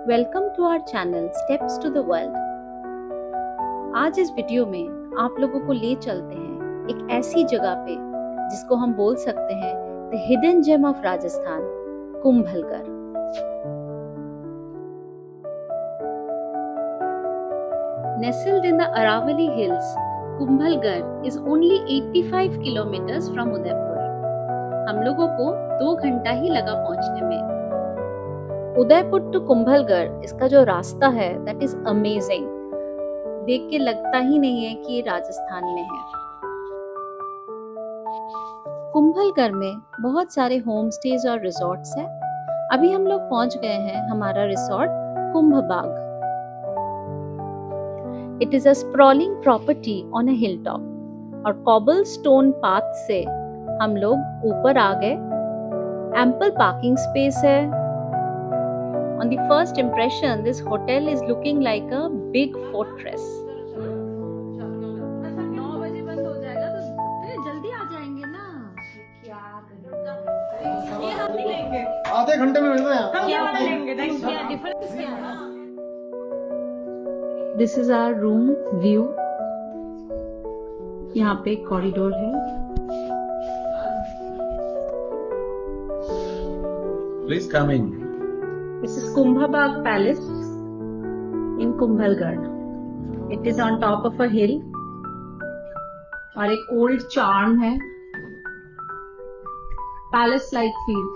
Welcome to our channel steps to the world. आज इस video में आप लोगों को ले चलते हैं एक ऐसी जगह पे जिसको हम बोल सकते हैं the hidden gem of Rajasthan, Kumbhalgarh. Nestled in the Aravalli Hills, Kumbhalgarh is only 85 kilometers from Udaipur. हम लोगों को 2 घंटा ही लगा पहुंचने में। उदयपुर टू कुंभलगढ़ इसका जो रास्ता है दैट इज अमेजिंग। देख के लगता ही नहीं है कि ये राजस्थान में है। कुंभलगढ़ में बहुत सारे होम स्टेज और रिजॉर्ट्स हैं। अभी हम लोग पहुंच गए हैं हमारा resort Kumbhbagh. It is a sprawling property on a hill top और कॉबल स्टोन पाथ से हम लोग ऊपर आ गए। एम्पल पार्किंग स्पेस है। On the first impression, this hotel is looking like a big fortress. 9 बजे बंद हो जाएगा तो जल्दी आ जाएंगे ना। क्या करें? ये हम नहीं लेंगे। आधे घंटे में मिल रहे हैं। हम क्या वाला लेंगे? डिफरेंस क्या है? This is our room view. यहाँ पे एक कॉरिडोर है। Please come in. This is Kumbhabag Palace in Kumbhalgarh. It is on top of a hill और एक old charm है, palace like feel.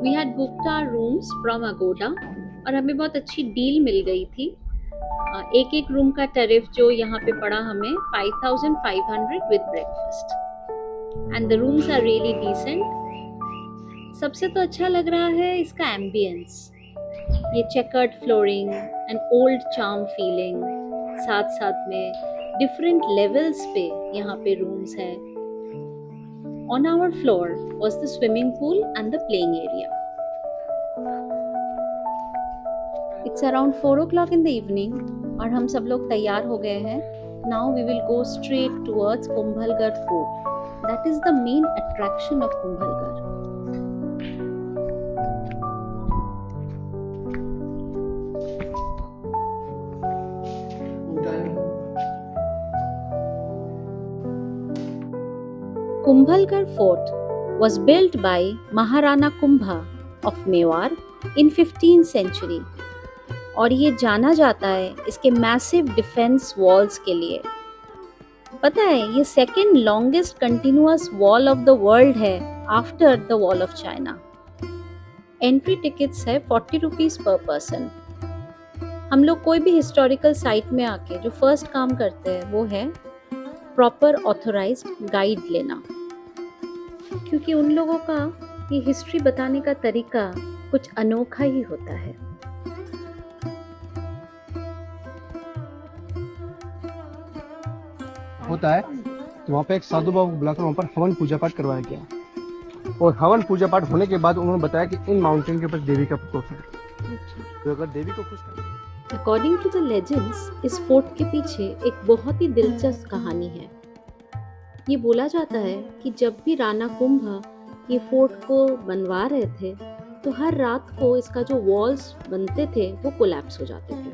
We had booked our rooms from Agoda और हमें बहुत अच्छी डील मिल गई थी। एक एक रूम का टैरिफ जो यहाँ पे पड़ा हमें 5500 with breakfast. And the rooms are really decent. सबसे तो अच्छा लग रहा है इसका एम्बियंस, ये checkered flooring and old charm feeling, साथ साथ में डिफरेंट लेवल्स पे यहाँ पे रूम्स हैं। On our floor was the swimming pool and the playing area. It's around 4 o'clock in the evening और हम सब लोग तैयार हो गए हैं। Now we will go straight towards Kumbhalgarh fort. That is the main attraction of Kumbhalgarh. Kumbhalgarh Fort was built by Maharana Kumbha of Mewar in 15th century और ये जाना जाता है इसके मैसिव डिफेंस वॉल्स के लिए। पता है ये second longest continuous wall of the world है after the wall of China. Entry tickets है 40 रुपीज पर पर्सन। हम लोग कोई भी हिस्टोरिकल साइट में आके जो फर्स्ट काम करते हैं वो है प्रॉपर ऑथराइज्ड गाइड लेना, क्योंकि उन लोगों का ये हिस्ट्री बताने का तरीका कुछ अनोखा ही होता है। होता है तो वहाँ पे एक साधु बाबा को बुलाकर वहाँ पर हवन पूजा पाठ करवाया गया और हवन पूजा पाठ होने के बाद उन्होंने बताया कि इन माउंटेन के ऊपर देवी का प्रकोप है, तो अगर देवी को खुश करना। अकॉर्डिंग टू द लेजेंड्स इस फोर्ट के पीछे एक बहुत ही दिलचस्प कहानी है। ये बोला जाता है कि जब भी राणा कुंभा ये फोर्ट को बनवा रहे थे तो हर रात को इसका जो वॉल्स बनते थे वो कोलैप्स हो जाते थे।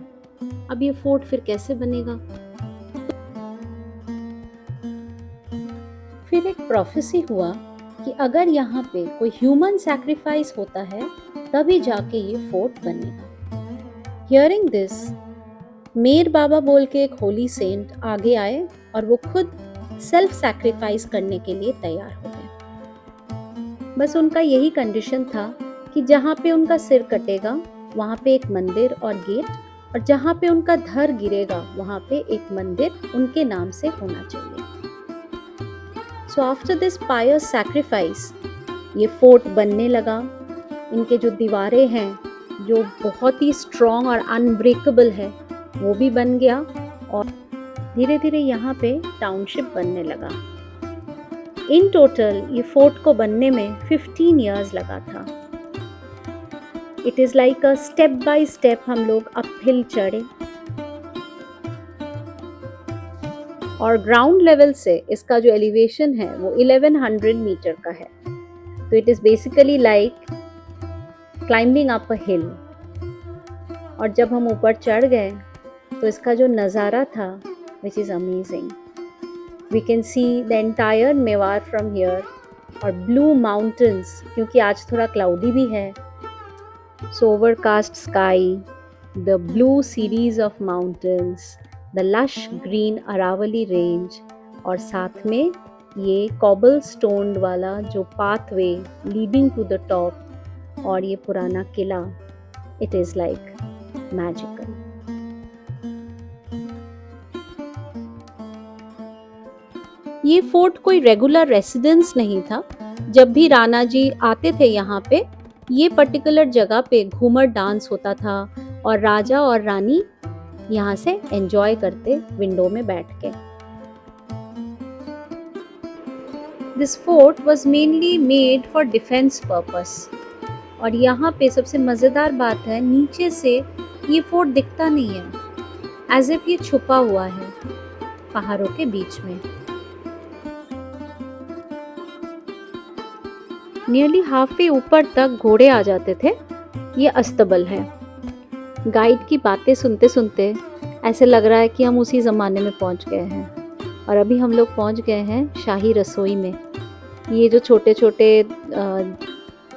अब ये फोर्ट फिर कैसे बनेगा? फिर एक प्रोफेसी हुआ कि अगर यहाँ पे कोई ह्यूमन सैक्रिफाइस होता है तभी जाके ये फोर्ट बनेगा। हियरिंग दिस, मेर बाबा बोल के एक होली सेंट आगे आए और वो खुद सेल्फ सैक्रिफाइस करने के लिए तैयार हो गए। बस उनका यही कंडीशन था कि जहाँ पे उनका सिर कटेगा वहाँ पे एक मंदिर और गेट, और जहाँ पे उनका धड़ गिरेगा वहाँ पे एक मंदिर उनके नाम से होना चाहिए। So after this pious sacrifice, ये फोर्ट बनने लगा। इनके जो दीवारें हैं जो बहुत ही स्ट्रॉन्ग और अनब्रेकेबल है वो भी बन गया और धीरे धीरे यहाँ पे टाउनशिप बनने लगा। इन टोटल ये फोर्ट को बनने में 15 years लगा था। It is like a step by step हम लोग अपहिल चढ़े और ग्राउंड लेवल से इसका जो एलिवेशन है वो 1100 मीटर का है। तो it is basically like climbing up a hill. और जब हम ऊपर चढ़ गए तो इसका जो नज़ारा था which is amazing. We can see the entire Mewar from here और ब्लू माउंटेन्स, क्योंकि आज थोड़ा क्लाउडी भी है। So overcast sky, the blue series of mountains, the lush green Aravalli range और साथ में ये कॉबल स्टोन वाला जो pathway leading to the top और ये पुराना किला, इट इज़ लाइक मैजिकल। ये फोर्ट कोई रेगुलर रेसिडेंस नहीं था। जब भी राणा जी आते थे यहाँ पे, ये पर्टिकुलर जगह पे घूमर डांस होता था और राजा और रानी यहाँ से एंजॉय करते विंडो में बैठ के। This fort was mainly made for defence purpose. और यहाँ पे सबसे मज़ेदार बात है, नीचे से ये फोर्ट दिखता नहीं है, एज इफ ये छुपा हुआ है पहाड़ों के बीच में। नियरली हाफ वे ऊपर तक घोड़े आ जाते थे। ये अस्तबल है। गाइड की बातें सुनते सुनते ऐसे लग रहा है कि हम उसी ज़माने में पहुंच गए हैं। और अभी हम लोग पहुंच गए हैं शाही रसोई में। ये जो छोटे छोटे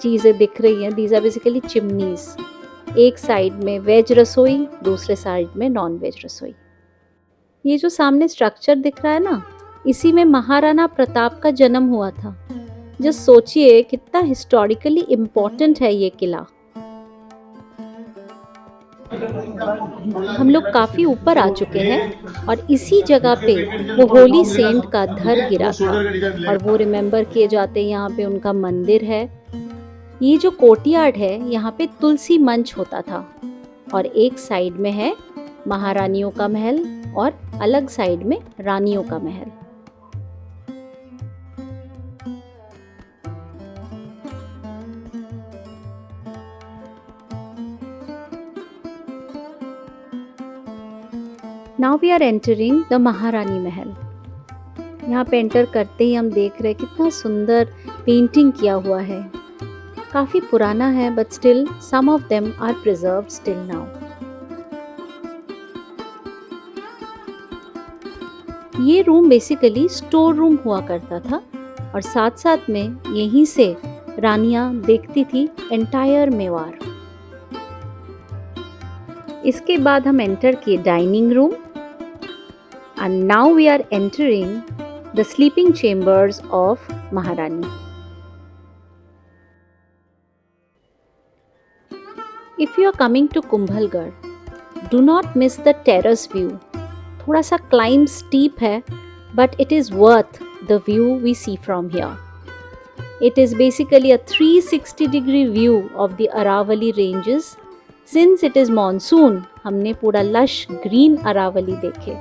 चीज़ें दिख रही हैं, दीज आर बेसिकली चिमनीज। एक साइड में वेज रसोई, दूसरे साइड में नॉन वेज रसोई। ये जो सामने स्ट्रक्चर दिख रहा है ना, इसी में महाराणा प्रताप का जन्म हुआ था। जस्ट सोचिए कितना हिस्टोरिकली इम्पोर्टेंट है ये किला। हम लोग काफ़ी ऊपर आ चुके हैं और इसी जगह पे वो होली सेंट का धर गिरा था और वो रिमेंबर किए जाते। यहाँ पे उनका मंदिर है। ये जो कोर्टयार्ड है, यहाँ पे तुलसी मंच होता था और एक साइड में है महारानियों का महल और अलग साइड में रानियों का महल। Now we are entering the Maharani महल। यहाँ पे एंटर करते ही हम देख रहे हैं कितना सुंदर पेंटिंग किया हुआ है। काफ़ी पुराना है, but still some of them are preserved still now. ये रूम बेसिकली स्टोर रूम हुआ करता था और साथ साथ में यहीं से रानियां देखती थी एंटायर मेवाड़। इसके बाद हम एंटर किए dining room and now we are entering the sleeping chambers of Maharani. If you are coming to Kumbhalgarh, do not miss the terrace view. थोड़ा सा climb steep है, but it is worth the view we see from here. It is basically a 360-degree view of the Aravalli ranges. Since it is monsoon, हमने पूरा lush green Aravalli देखे.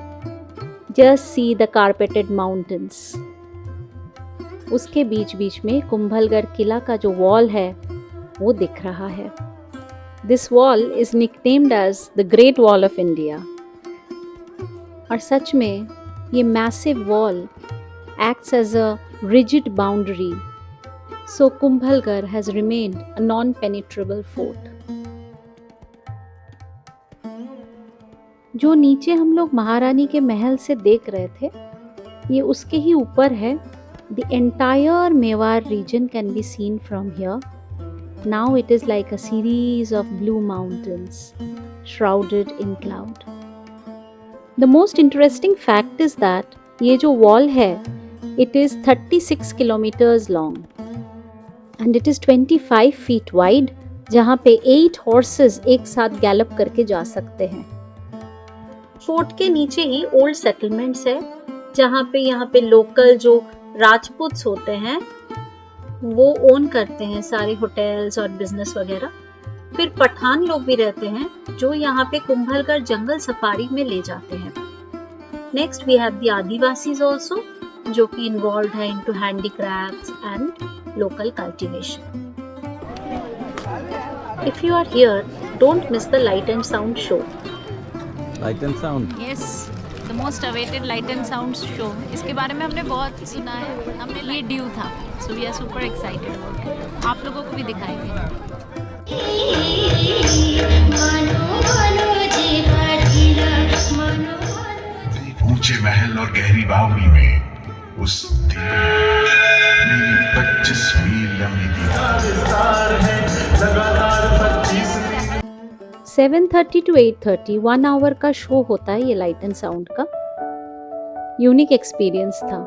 Just see the carpeted mountains. उसके बीच बीच में कुंभलगढ़ किला का जो wall है वो दिख रहा है। This wall is nicknamed as the Great Wall of India. और सच में ये massive wall acts as a rigid boundary. So Kumbhalgarh has remained a non-penetrable fort. जो नीचे हम लोग महारानी के महल से देख रहे थे, ये उसके ही ऊपर है। The entire Mewar region can be seen from here. Now it is like a series of blue mountains shrouded in cloud. The most interesting fact is that ये जो wall है, it is 36 kilometers long and it is 25 feet wide, जहाँ पे 8 horses एक साथ Gallup करके जा सकते हैं। फोर्ट के नीचे ही ओल्ड सेटलमेंट्स है, जहाँ पे यहाँ पे लोकल जो राजपूत्स होते हैं वो ओन करते हैं सारे होटल्स और बिजनेस वगैरह। फिर पठान लोग भी रहते हैं जो यहाँ पे कुंभलगढ़ जंगल सफारी में ले जाते हैं। Next we have the adivasis also, जो कि इन्वॉल्व है into handicrafts and local cultivation. If you are here, don't miss the light and sound show. Light and sound. Yes, the most awaited light and sound show. इसके बारे में हमने बहुत सुना है, हमने ये ड्यू था, so we are super excited. आप लोगों को भी दिखाएंगे। ऊंचे महल और गहरी बावड़ी में उस मेरी 25 मील लंबी दीवार 7:30 to 8:30 1 आवर का शो होता है ये लाइट एंड साउंड का। यूनिक एक्सपीरियंस था।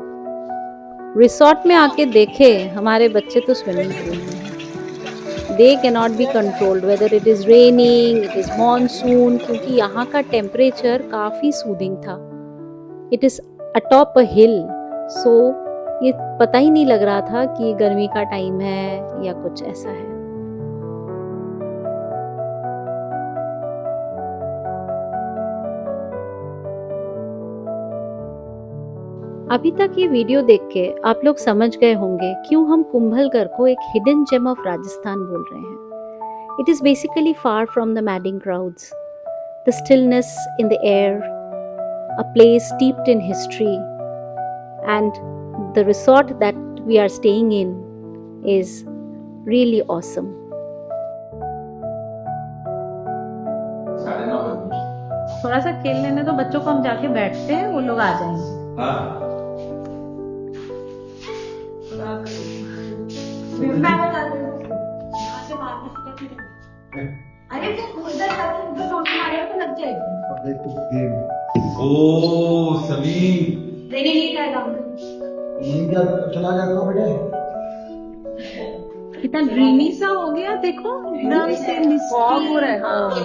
रिसोर्ट में आके देखे हमारे बच्चे तो स्विमिंग पूल में हैं। They can not be controlled whether it is raining, it is monsoon, क्योंकि यहाँ का टेम्परेचर काफ़ी सूदिंग था। इट इज़ अटॉप अ हिल, सो ये पता ही नहीं लग रहा था कि गर्मी का टाइम है या कुछ ऐसा है। अभी तक ये वीडियो देख के आप लोग समझ गए होंगे क्यों हम कुंभलगढ़ को एक हिडन जेम ऑफ राजस्थान बोल रहे हैं। It is basically far from the madding crowds, the stillness in the air, a place steeped in history, and the resort that we are staying in is really awesome. थोड़ा सा खेल लेने तो बच्चों को, हम जाके बैठते हैं, वो लोग आ जाएंगे। अरे उधर लग जाएगी। ओ सलीम, नहीं आएगा। चला जाएगा बेटे। कितना ड्रीमी सा हो गया, देखो एकदम से मिस्टी हो रहा है।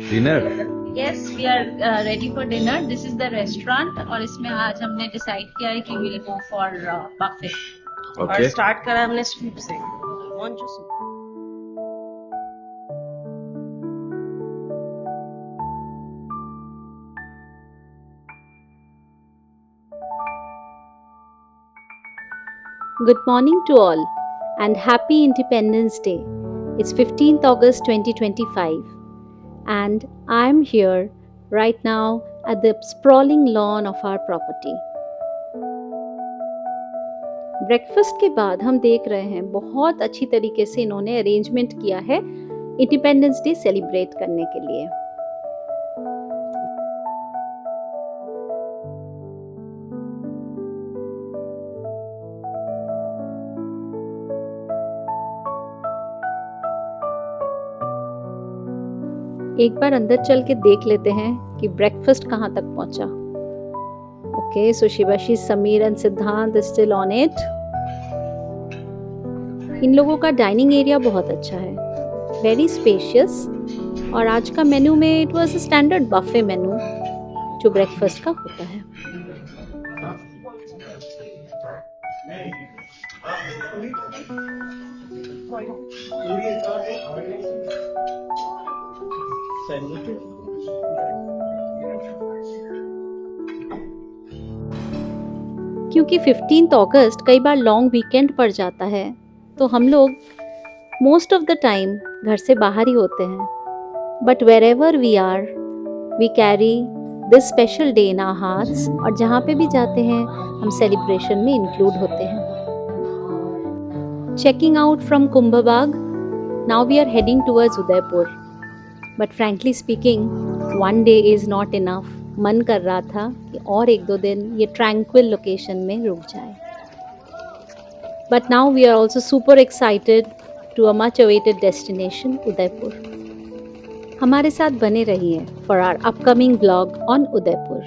Dinner? Yes, we are ready for dinner. This is the restaurant और इसमें आज हमने डिसाइड किया है कि we will go for buffet. और स्टार्ट करा हमने सूप से, manchow soup. Good morning to all and happy Independence Day. It's 15th August 2025 and I'm here right now at the sprawling lawn of our property. Breakfast के बाद हम देख रहे हैं बहुत अच्छी तरीके से इन्होंने अरेंजमेंट किया है इंडिपेंडेंस डे सेलिब्रेट करने के लिए। एक बार अंदर चल के देख लेते हैं कि ब्रेकफास्ट कहाँ तक पहुंचा। ओके, सो शिवाशी, समीर एंड सिद्धांत स्टिल ऑन इट। इन लोगों का डाइनिंग एरिया बहुत अच्छा है, वेरी स्पेशियस। और आज का मेन्यू में it was a standard buffet menu जो ब्रेकफास्ट का होता है। क्योंकि 15th अगस्त कई बार लॉन्ग वीकेंड पड़ जाता है तो हम लोग मोस्ट ऑफ द टाइम घर से बाहर ही होते हैं, but wherever we are we carry this special day in our hearts. और जहाँ पे भी जाते हैं हम सेलिब्रेशन में इंक्लूड होते हैं। Checking out from Kumbhbagh, now we are heading towards Udaipur. But frankly speaking, one day is not enough. मन कर रहा था कि और 1-2 दिन ये ट्रैंक्विल लोकेशन में रुक जाए। But now we are also super excited to a much awaited destination Udaipur. हमारे साथ बने रहिए for our upcoming blog on Udaipur.